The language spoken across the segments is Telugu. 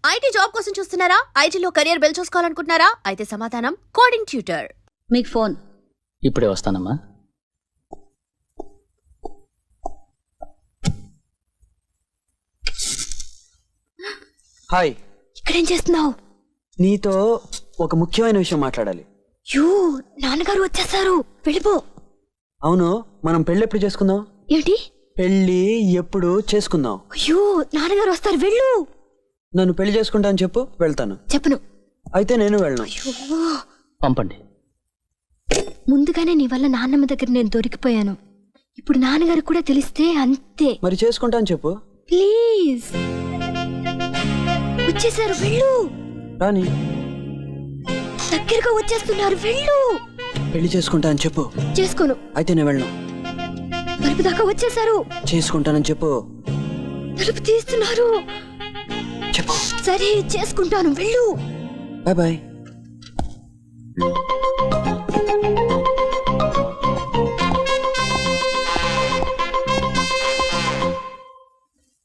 ఐటీ జాబ్ కోసం చూస్తున్నారా? ఐటీలో కెరియర్ బిల్డ్ చూసుకోవాలనుకుంటున్నారా? అయితే సమాధానం కోడింగ్ ట్యూటర్. మీకు ఫోన్ ఇప్పుడే వస్తానమ్మా. హాయ్, ఇక్కడేం చేస్తున్నావు? నీతో ఒక ముఖ్యమైన విషయం మాట్లాడాలి. నాన్నగారు వచ్చేసారు, వెళ్ళిపో. అవును, మనం పెళ్ళి ఎప్పుడు చేసుకుందాం? ఏంటి పెళ్ళి ఎప్పుడు చేసుకుందాం? అయ్యో, నాన్నగారు వస్తారు, వెళ్ళు. నన్ను పెళ్లి చేసుకుంటా అని చెప్పు, వెళ్తాను. చెప్పను. అయితే నేను వెళ్ళను. పంపండి. ముందుగానే నీ వల్ల నాన్నమ్మ దగ్గర నేను దొరికిపోయాను. ఇప్పుడు నాన్నగారు కూడా తెలిస్తే అంతే. మరి చేసుకుంటా అని చెప్పు. ప్లీజ్. వచ్చేసారు, వెళ్ళు. రాని, దగ్గరగా వచ్చేస్తున్నారు, వెళ్ళు. పెళ్లి చేసుకుంటా అని చెప్పు. చేసుకోను. అయితే నేను వెళ్ళను. తలుపు దాకా వచ్చేసారు. చేసుకుంటానని చెప్పు. తలుపు తీస్తున్నారు. చెప్పు. సరే, చేసుకుంటాను, వెళ్ళు. Bye bye.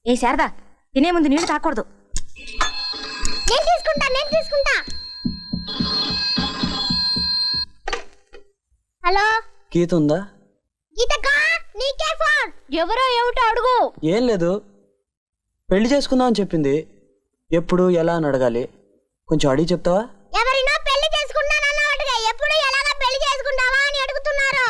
ఏ శారదా, తినే ముందు నీళ్లు తాకూడదు. నేను తీసుకుంటా. హలో, గీత ఉందా? గీతకా, నీకే ఫోన్. ఎవరో ఏమిటో అడుగు. ఏం లేదు, పెళ్లి చేసుకుందాం అని చెప్పింది. ఎప్పుడు ఎలా అని అడగాలి, కొంచెం అడిగి చెప్తావా? ఎవరినో పెళ్లి చేసుకుంటానన్నట్టుగా ఎప్పుడు ఎలాగా పెళ్లి చేసుకుంటావా అని అడుగుతున్నారు.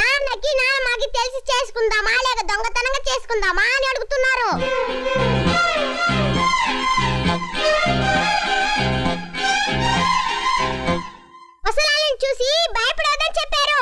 నాన్నకి నాన్నకి తెలిసి చేసుకుందామా లేక దొంగతనంగా చేసుకుందామా అని అడుగుతున్నారు. అసలు చూసి భయపడొద్దని చెప్పారు.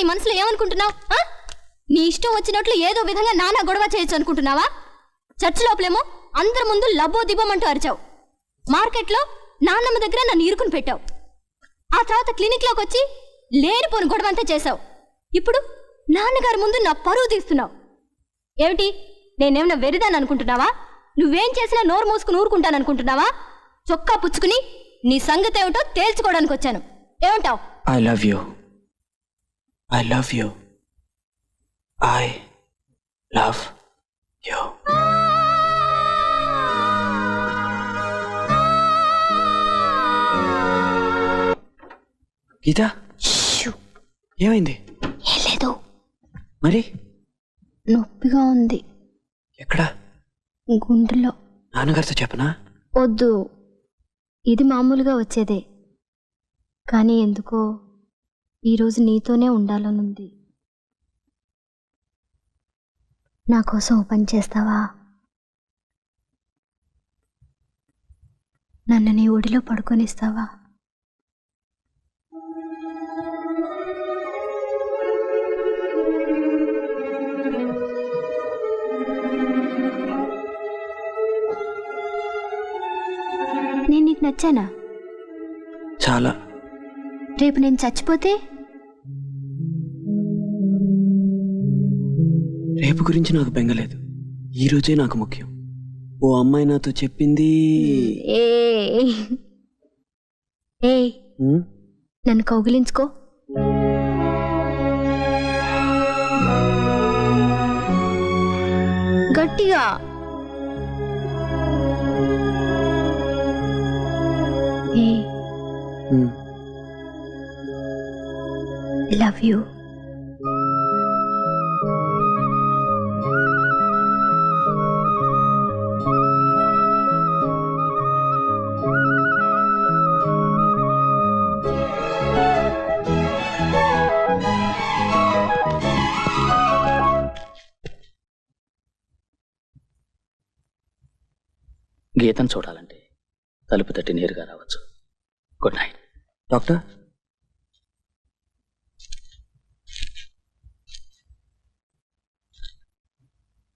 నీ మనసులో ఏమనుకుంటున్నావు? నీ ఇష్టం వచ్చినట్లు ఏదో విధంగా నాన్న గొడవ చేయొచ్చు అనుకుంటున్నావా? చర్చ్ లోపలేమో అందరి ముందు లబ్బో దిబ్బమంటూ అరిచావు. మార్కెట్లో నాన్నమ్మ దగ్గర నన్ను ఇరుకుని పెట్టావు. ఆ తర్వాత క్లినిక్లోకి వచ్చి లేనిపోని గొడవ అంతా చేశావు. ఇప్పుడు నాన్నగారి ముందు నా పరువు తీస్తున్నావు. ఏమిటి, నేనేమన్నా వెరిదాన్ని అనుకుంటున్నావా? నువ్వేం చేసినా నోరు మూసుకుని ఊరుకుంటాననుకుంటున్నావా? చొక్కా పుచ్చుకుని నీ సంగతి ఏమిటో తేల్చుకోవడానికి వచ్చాను. ఏమంటావు? I love you. I love you. I love you. గీత, ఏమైంది? ఏం లేదు. మరి నొప్పిగా ఉంది. ఎక్కడ? గుండెలో. నాన్నగారితో చెప్పనా? వద్దు, ఇది మామూలుగా వచ్చేదే. కానీ ఎందుకో ఈరోజు నీతోనే ఉండాలనుంది. నా కోసం ఓ పని చేస్తావా? నన్ను నీ ఒడిలో పడుకొనిస్తావా? నేను నీకు నచ్చానా? చాలా. రేపు నేను చచ్చిపోతే? రేపు గురించి నాకు బెంగలేదు, ఈ రోజే నాకు ముఖ్యం. ఓ అమ్మాయి నాతో చెప్పింది. నన్ను కౌగిలించుకో. గట్టిగా. Love you. గీతను చూడాలంటే తలుపు తట్టి నేరుగా రావచ్చు. Good night. డాక్టర్,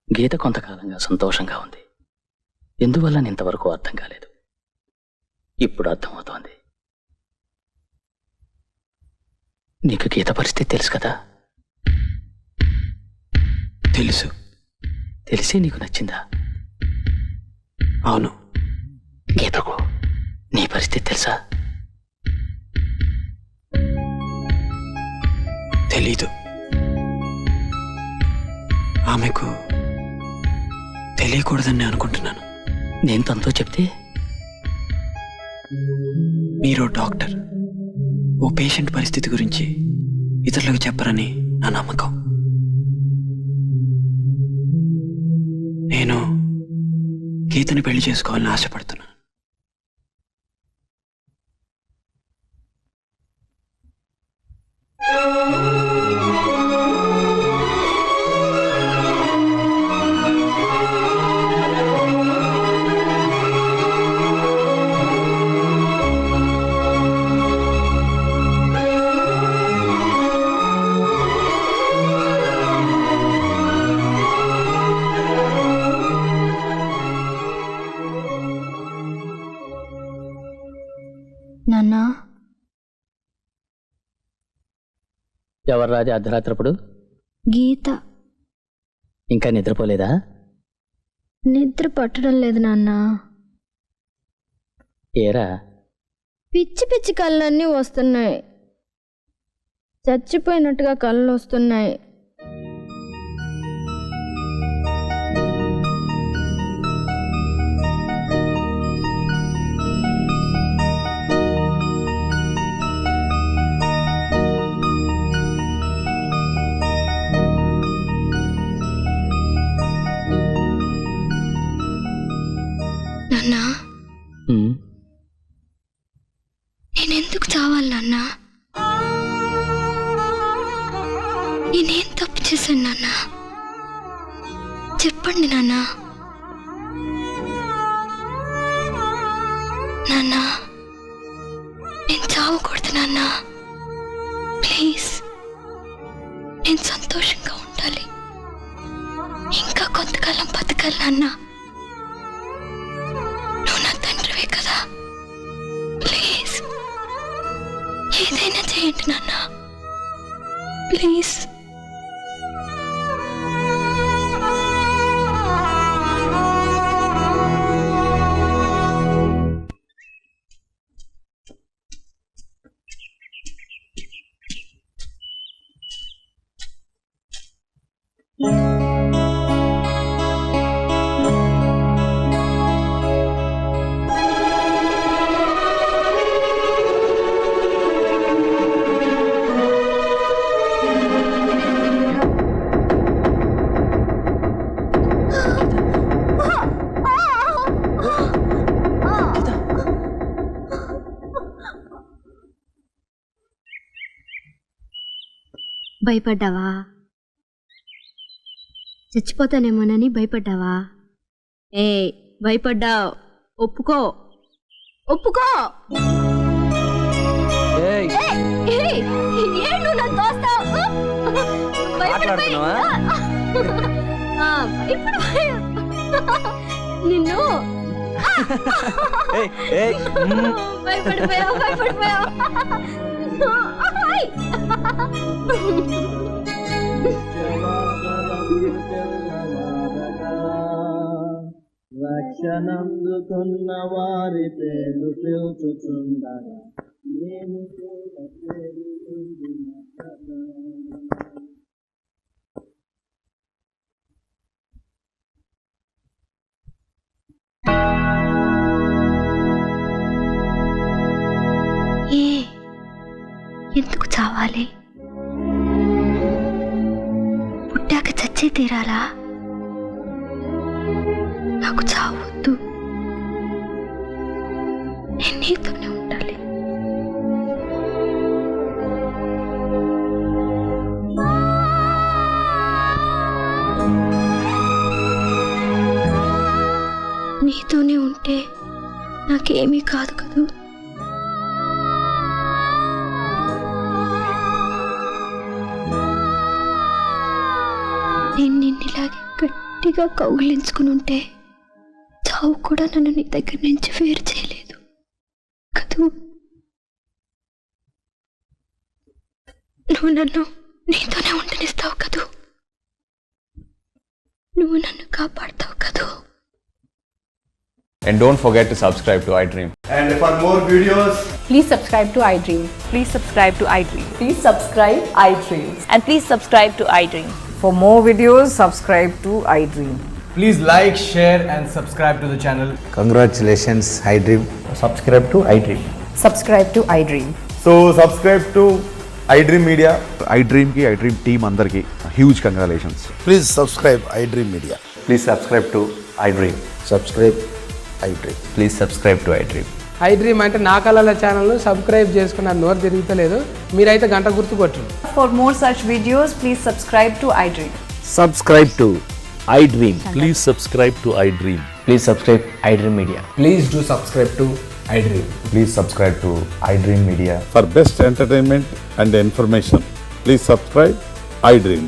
గీత కొంతకాలంగా సంతోషంగా ఉంది. ఎందువల్ల ఇంతవరకు అర్థం కాలేదు. ఇప్పుడు అర్థమవుతోంది. నీకు గీత పరిస్థితి తెలుసు కదా? తెలుసు. తెలిసి నీకు నచ్చిందా? అవును. గీతకు నీ పరిస్థితి తెలుసా? తెలీదు. ఆమెకు తెలియకూడదని నేను అనుకుంటున్నాను. నేను తనతో చెప్తే? మీరు డాక్టర్, ఓ పేషెంట్ పరిస్థితి గురించి ఇతరులకు చెప్పరని నా నమ్మకం. నేను గీతని పెళ్లి చేసుకోవాలని ఆశపడుతున్నాను. నాన్నా, ఎవరు రాది అర్ధరాత్రప్పుడు? గీత. ఇంకా నిద్రపోలేదా? నిద్ర పట్టడం లేదు నాన్న. ఏరా? పిచ్చి పిచ్చి కళ్ళన్నీ వస్తున్నాయి. చచ్చిపోయినట్టుగా కళ్ళు వస్తున్నాయి. నాన్నా, నేనెందుకు చావాలి నాన్నా? నేనేం తప్పు చేశాను నాన్నా? చెప్పండి నాన్నా. నాన్నా, నేను చావకూడదు నాన్నా. ప్లీజ్, నేను సంతోషంగా ఉండాలి. ఇంకా కొంతకాలం బతకాలి నాన్నా. నువ్వు నా తండ్రివే కదా. ప్లీజ్, ఏదైనా చేయండి నాన్న. ప్లీజ్. భయపడ్డావా? చచ్చిపోతానేమోనని భయపడ్డావా? భయపడ్డావు. ఒప్పుకో, ఒప్పుకో. నిన్ను భయపడిపోయావు, భయపడిపోయావు. రక్షణందుకున్న వారి పేరు పిలుచుచుండగా నేను ఎందుకు చావాలి? పుట్టాక చచ్చే తీరాలా? నాకు చావద్దు. నేను నీతోనే ఉండాలి. నీతోనే ఉంటే నాకేమీ కాదు కదూ. గట్టిగా కౌగిలించుకుని ఉంటే చావు కూడా నన్ను నీ దగ్గర నుంచి వేరు చేయలేదు కదూ. నువ్వు నన్ను నీతోనే ఉండనిస్తావు కదూ. నువ్వు నన్ను కాపాడుతావు కదూ. And don't forget to subscribe to iDream. And for more videos, Please subscribe to iDream. Please subscribe to iDream. Please subscribe iDream. And please subscribe to iDream. For more videos, subscribe to iDream. Please like, share and subscribe to the channel. Congratulations, iDream. Subscribe to iDream. Subscribe to iDream. So subscribe to iDream Media. iDream ki iDream team andarki huge congratulations. Please subscribe iDream Media. Please subscribe to iDream. Subscribe iDream. Please subscribe to iDream. iDream అంటే నా కళల ఛానల్ సబ్స్క్రైబ్ చేసుకున్న నోరు తిరుగుతలేదు. మీరైతే గంట గుర్తు కొట్టండి. For more such videos, please subscribe to iDream. Subscribe to iDream. Please subscribe to iDream. Please subscribe iDream Media. Please do subscribe to iDream. Please subscribe to iDream Media. For best entertainment and information, please subscribe iDream.